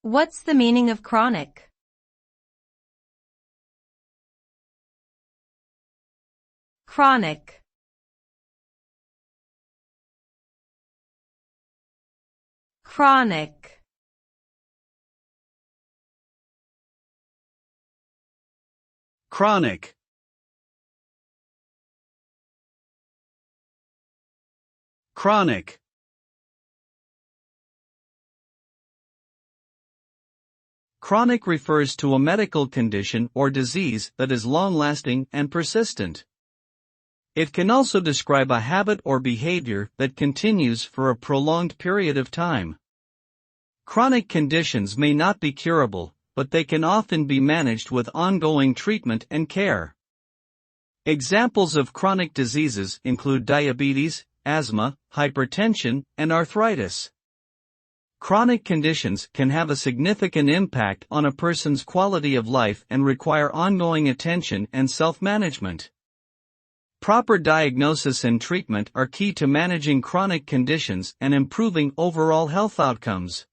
What's the meaning of chronic? Chronic. Chronic. Chronic. Chronic. Chronic refers to a medical condition or disease that is long-lasting and persistent. It can also describe a habit or behavior that continues for a prolonged period of time. Chronic conditions may not be curable, but they can often be managed with ongoing treatment and care. Examples of chronic diseases include diabetes, asthma, hypertension, and arthritis. Chronic conditions can have a significant impact on a person's quality of life and require ongoing attention and self-management. Proper diagnosis and treatment are key to managing chronic conditions and improving overall health outcomes.